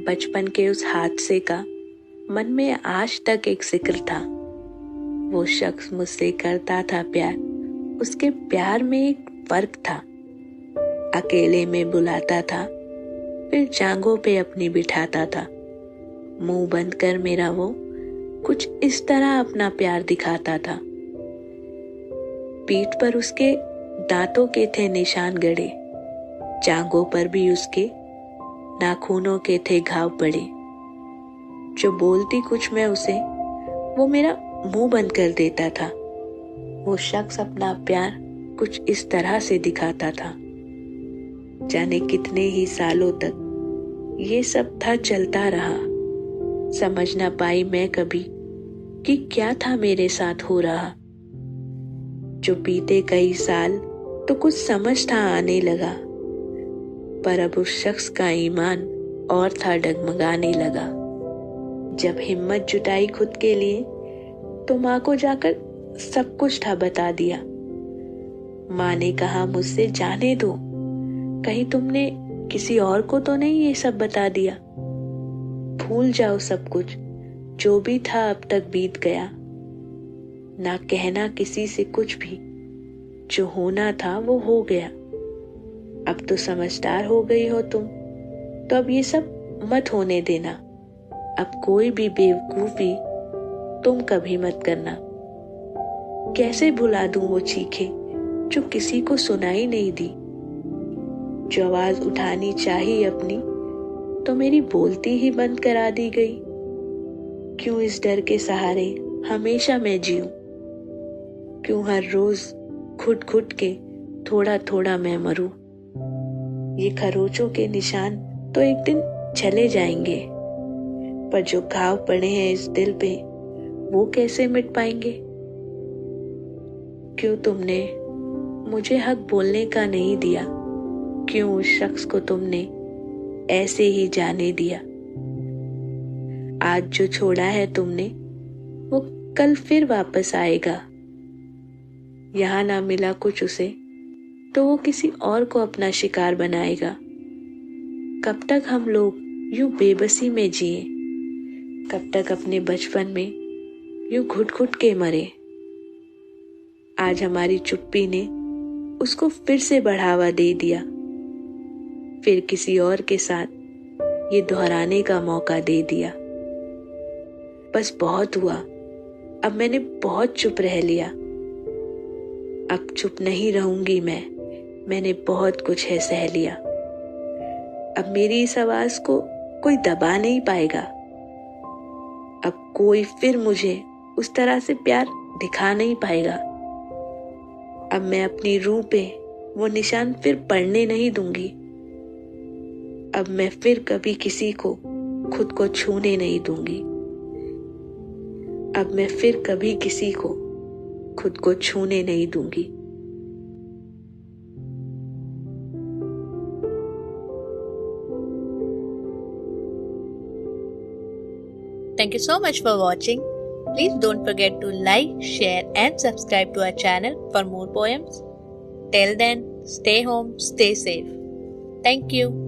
बचपन के उस हादसे का मन में आज तक एक जिक्र था। वो शख्स मुझसे करता था प्यार, उसके प्यार में एक फर्क था। अकेले में बुलाता था, फिर जांघों पे अपनी बिठाता था। मुंह बंद कर मेरा वो कुछ इस तरह अपना प्यार दिखाता था। पीठ पर उसके दांतों के थे निशान गड़े, जांघों पर भी उसके नाखूनों के थे घाव पड़े। जो बोलती कुछ मैं उसे, वो मेरा मुंह बंद कर देता था। वो शख्स अपना प्यार कुछ इस तरह से दिखाता था। जाने कितने ही सालों तक ये सब था चलता रहा। समझ ना पाई मैं कभी कि क्या था मेरे साथ हो रहा। जो बीते कई साल तो कुछ समझ था आने लगा, पर अब उस शख्स का ईमान और था डगमगाने लगा। जब हिम्मत जुटाई खुद के लिए तो माँ को जाकर सब कुछ था बता दिया। माँ ने कहा मुझसे जाने दो, कहीं तुमने किसी और को तो नहीं ये सब बता दिया। भूल जाओ सब कुछ, जो भी था अब तक बीत गया। ना कहना किसी से कुछ भी, जो होना था वो हो गया। अब तो समझदार हो गई हो तुम, तो अब ये सब मत होने देना। अब कोई भी बेवकूफी तुम कभी मत करना। कैसे भुला दूं वो चीखें जो किसी को सुनाई नहीं दी। जो आवाज उठानी चाहिए अपनी, तो मेरी बोलती ही बंद करा दी गई। क्यों इस डर के सहारे हमेशा मैं जीऊं? क्यों हर रोज घुट घुट के थोड़ा थोड़ा मैं मरूं? ये खरोचों के निशान तो एक दिन चले जाएंगे, पर जो घाव पड़े हैं इस दिल पे, वो कैसे मिट पाएंगे? क्यों तुमने मुझे हक बोलने का नहीं दिया? क्यों उस शख्स को तुमने ऐसे ही जाने दिया? आज जो छोड़ा है तुमने, वो कल फिर वापस आएगा। यहाँ ना मिला कुछ उसे, तो वो किसी और को अपना शिकार बनाएगा। कब तक हम लोग यूं बेबसी में जिए? कब तक अपने बचपन में यूं घुट घुट के मरे? आज हमारी चुप्पी ने उसको फिर से बढ़ावा दे दिया, फिर किसी और के साथ ये दोहराने का मौका दे दिया। बस बहुत हुआ, अब मैंने बहुत चुप रह लिया। अब चुप नहीं रहूंगी मैंने बहुत कुछ है सह लिया। अब मेरी इस आवाज को कोई दबा नहीं पाएगा। अब कोई फिर मुझे उस तरह से प्यार दिखा नहीं पाएगा। अब मैं अपनी रूह पे वो निशान फिर पड़ने नहीं दूंगी। अब मैं फिर कभी किसी को खुद को छूने नहीं दूंगी। अब मैं फिर कभी किसी को खुद को छूने नहीं दूंगी। Thank you so much for watching. Please don't forget to like, share and subscribe to our channel for more poems. Till then, stay home, stay safe. Thank you.